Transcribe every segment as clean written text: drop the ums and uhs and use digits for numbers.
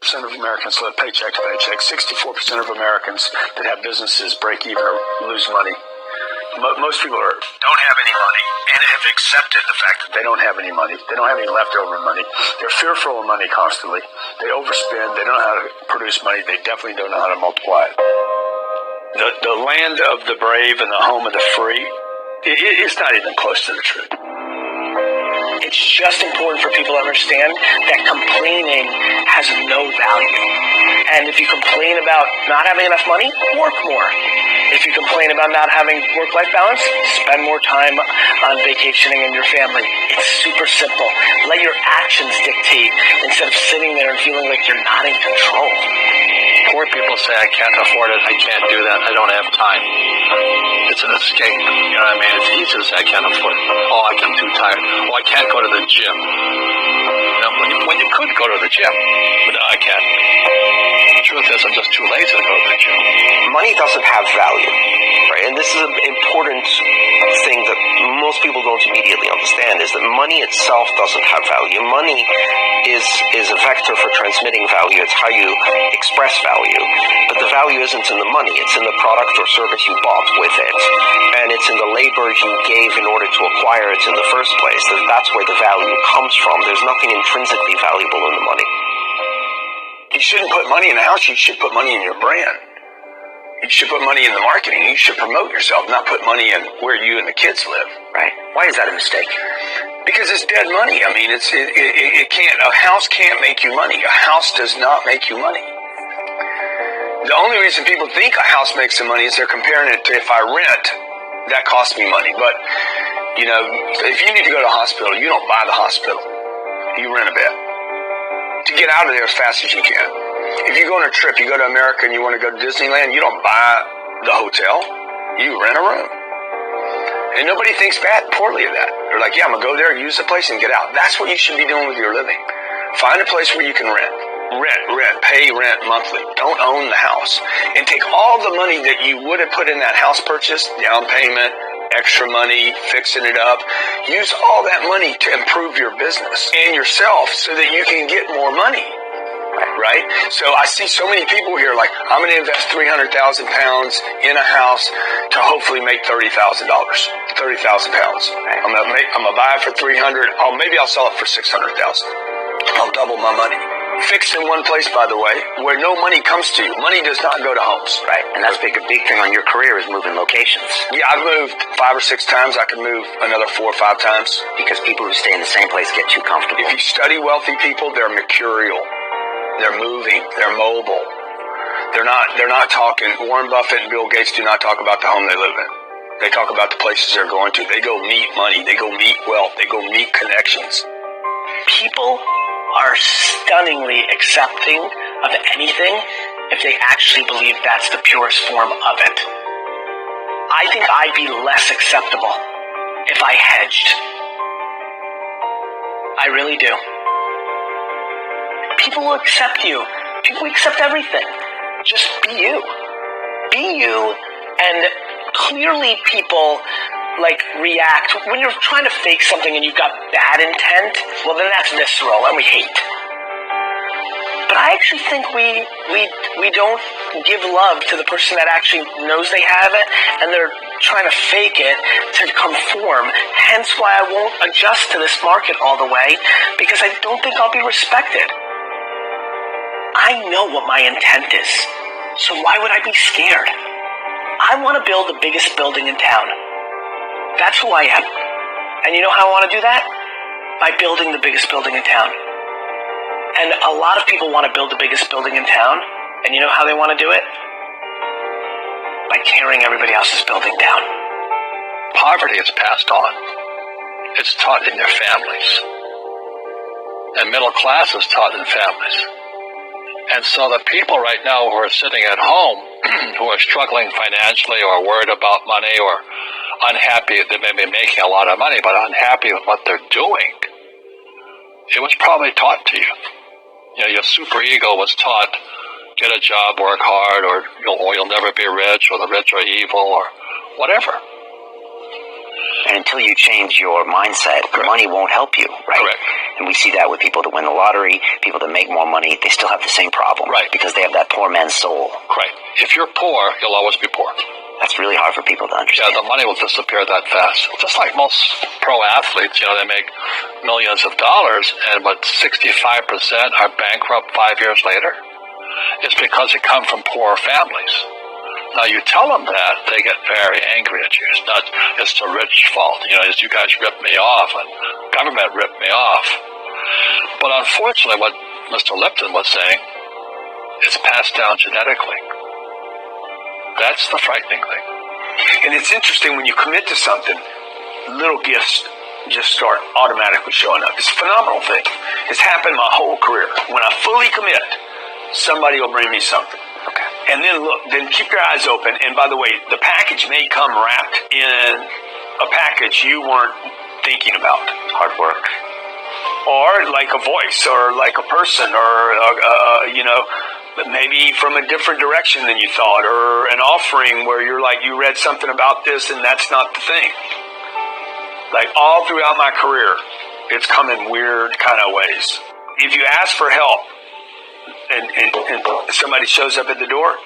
64% of Americans live paycheck to paycheck. 64% of Americans that have businesses break even or lose money. Most people don't have any money and have accepted the fact that they don't have any money. They don't have any leftover money. They're fearful of money constantly. They overspend. They don't know how to produce money. They definitely don't know how to multiply it. The land of the brave and the home of the free, it's not even close to the truth. It's just important for people to understand that complaining has no value. And if you complain about not having enough money, work more. If you complain about not having work-life balance, spend more time on vacationing in your family. It's super simple. Let your actions dictate instead of sitting there and feeling like you're not in control. Poor people say, I can't afford it, I can't do that, I don't have time. It's an escape. You know what I mean? It's easy to say, I can't afford it. Oh, I'm too tired. Oh, I can't go to the gym. You know, when you could go to the gym, but I can't. The truth is, I'm just too lazy to go to the gym. Money doesn't have value, right? And this is an important thing that most people don't immediately understand, is that money itself doesn't have value. Money is a vector for transmitting value. It's how you express value. But the value isn't in the money. It's in the product or service you bought with it. And it's in the labor you gave in order to acquire it in the first place. That's where the value comes from. There's nothing intrinsically valuable in the money. You shouldn't put money in the house. You should put money in your brand. You should put money in the marketing. You should promote yourself, not put money in where you and the kids live. Right. Why is that a mistake? Because it's dead money. I mean, it can't. A house can't make you money. A house does not make you money. The only reason people think a house makes them money is they're comparing it to, if I rent, that costs me money. But, you know, if you need to go to a hospital, you don't buy the hospital. You rent a bed to get out of there as fast as you can. If you go on a trip, you go to America and you want to go to Disneyland, you don't buy the hotel. You rent a room. And nobody thinks poorly of that. They're like, yeah, I'm going to go there, use the place, and get out. That's what you should be doing with your living. Find a place where you can rent. Pay rent monthly. Don't own the house. And take all the money that you would have put in that house purchase, down payment, extra money, fixing it up. Use all that money to improve your business and yourself so that you can get more money. Right? So I see so many people here like, I'm going to invest 300,000 pounds in a house to hopefully make $30,000. 30,000 pounds. I'm going to buy it for 300. Maybe I'll sell it for 600,000. I'll double my money. Fixed in one place, by the way, where no money comes to you. Money does not go to homes. Right. And that's a big thing on your career is moving locations. Yeah, I've moved 5 or 6 times. I could move another 4 or 5 times. Because people who stay in the same place get too comfortable. If you study wealthy people, they're mercurial. They're moving. They're mobile. They're not talking. Warren Buffett and Bill Gates do not talk about the home they live in. They talk about the places they're going to. They go meet money. They go meet wealth. They go meet connections. People are stunningly accepting of anything if they actually believe that's the purest form of it. I think I'd be less acceptable if I hedged. I really do. People will accept you. People accept everything. Just be you. Be you, and clearly people react. When you're trying to fake something and you've got bad intent, well then that's visceral and we hate. But I actually think we don't give love to the person that actually knows they have it and they're trying to fake it to conform. Hence why I won't adjust to this market all the way, because I don't think I'll be respected. I know what my intent is, so why would I be scared? I want to build the biggest building in town. That's who I am. And you know how I want to do that? By building the biggest building in town. And a lot of people want to build the biggest building in town. And you know how they want to do it? By tearing everybody else's building down. Poverty is passed on. It's taught in their families. And middle class is taught in families. And so the people right now who are sitting at home, who are struggling financially or worried about money or unhappy, they may be making a lot of money, but unhappy with what they're doing, it was probably taught to you. You know, your super ego was taught, get a job, work hard, or you'll never be rich, or the rich are evil, or whatever. And until you change your mindset, money won't help you, right? Correct. And we see that with people that win the lottery, people that make more money, they still have the same problem. Right. Because they have that poor man's soul. Right. If you're poor, you'll always be poor. That's really hard for people to understand. Yeah, the money will disappear that fast. Just like most pro athletes, they make millions of dollars, and 65% are bankrupt 5 years later. It's because they come from poor families. Now, you tell them that, they get very angry at you. It's the rich fault. It's you guys ripped me off, and government ripped me off. But unfortunately, what Mr. Lipton was saying, it's passed down genetically. That's the frightening thing. And it's interesting when you commit to something, little gifts just start automatically showing up. It's a phenomenal thing. It's happened my whole career. When I fully commit, somebody will bring me something. Okay. And then keep your eyes open. And by the way, the package may come wrapped in a package you weren't thinking about. Hard work. Or like a voice, or like a person, or, maybe from a different direction than you thought, or an offering where you're like, you read something about this and that's not the thing. Like all throughout my career, it's come in weird kind of ways. If you ask for help and somebody shows up at the door,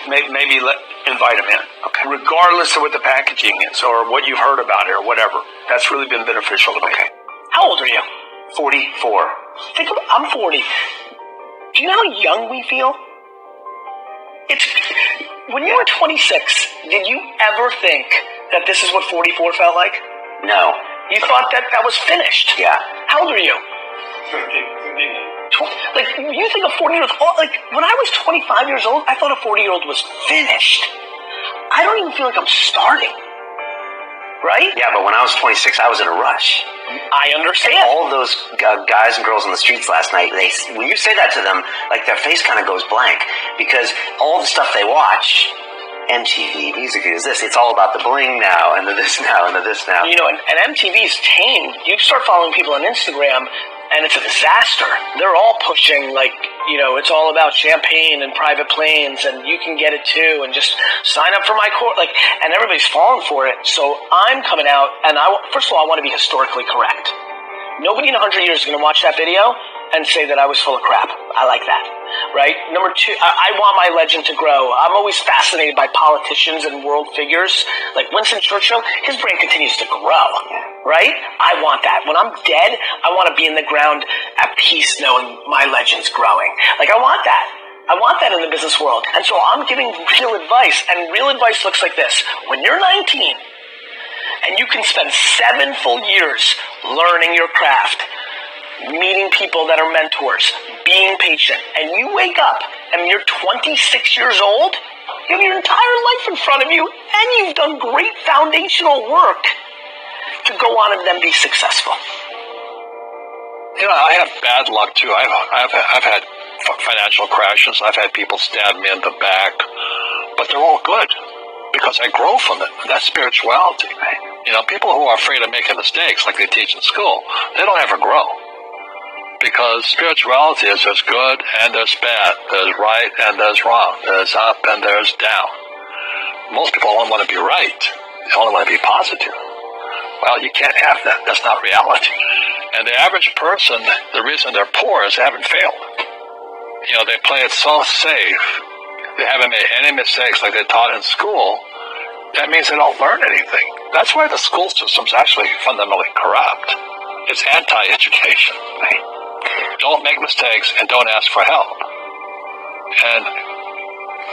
maybe invite them in. Okay. Regardless of what the packaging is or what you've heard about it or whatever. That's really been beneficial to me. Okay. How old are you? 44. I'm 40. Do you know how young we feel? When you were 26, did you ever think that this is what 44 felt like? No. You thought that was finished? Yeah. How old are you? 13. You think a 40-year-old... when I was 25 years old, I thought a 40-year-old was finished. I don't even feel like I'm starting. Right? Yeah, but when I was 26, I was in a rush. I understand. All those guys and girls on the streets last night, when you say that to them, their face kind of goes blank, because all the stuff they watch, MTV, music videos, it's all about the bling now, and the this now, and the this now. And MTV's tame. You start following people on Instagram, and it's a disaster. They're all pushing, it's all about champagne and private planes, and you can get it too, and just sign up for my course. And everybody's falling for it. So I'm coming out, and first of all, I want to be historically correct. Nobody in 100 years is going to watch that video and say that I was full of crap. I like that, right? Number two, I want my legend to grow. I'm always fascinated by politicians and world figures. Like Winston Churchill, his brain continues to grow, right? I want that. When I'm dead, I want to be in the ground at peace knowing my legend's growing. I want that. I want that in the business world. And so I'm giving real advice, and real advice looks like this. When you're 19, and you can spend 7 full years learning your craft, meeting people that are mentors, being patient, and you wake up and you're 26 years old, you have your entire life in front of you, and you've done great foundational work to go on and then be successful. I have bad luck too. I've had financial crashes. I've had people stab me in the back, but they're all good because I grow from it. That's spirituality. People who are afraid of making mistakes, like they teach in school, they don't ever grow. Because spirituality is there's good and there's bad, there's right and there's wrong, there's up and there's down. Most people only want to be right. They only want to be positive. Well, you can't have that. That's not reality. And the average person, the reason they're poor is they haven't failed. They play it so safe. They haven't made any mistakes like they taught in school. That means they don't learn anything. That's why the school system's actually fundamentally corrupt. It's anti-education. Right? Don't make mistakes and don't ask for help. And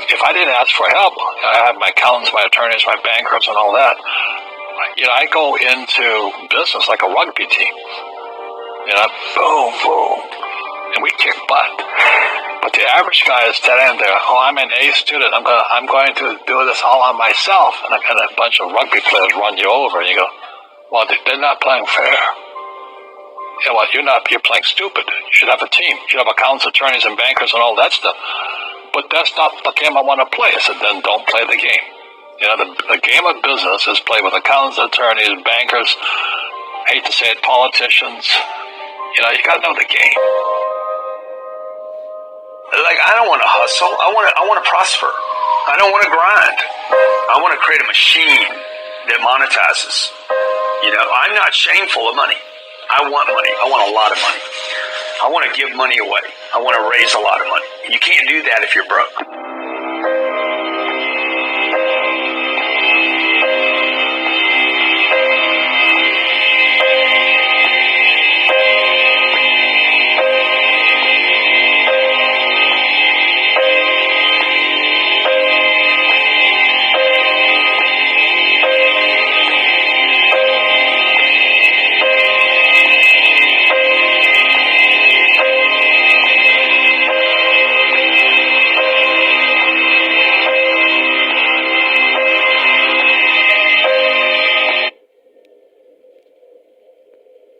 if I didn't ask for help, I have my accountants, my attorneys, my bankers, and all that. I go into business like a rugby team. Boom, boom, and we kick butt. But the average guy is standing there. I'm an A student. I'm going to do this all on myself. And a bunch of rugby players run you over, and you go, well, they're not playing fair. You're playing stupid. You should have a team. You should have accountants, attorneys, and bankers and all that stuff. But that's not the game I want to play. I said, then don't play the game. The game of business is played with accountants, attorneys, bankers, hate to say it, politicians. You got to know the game. I don't want to hustle. I want to prosper. I don't want to grind. I want to create a machine that monetizes. I'm not shameful of money. I want money. I want a lot of money. I want to give money away. I want to raise a lot of money. You can't do that if you're broke.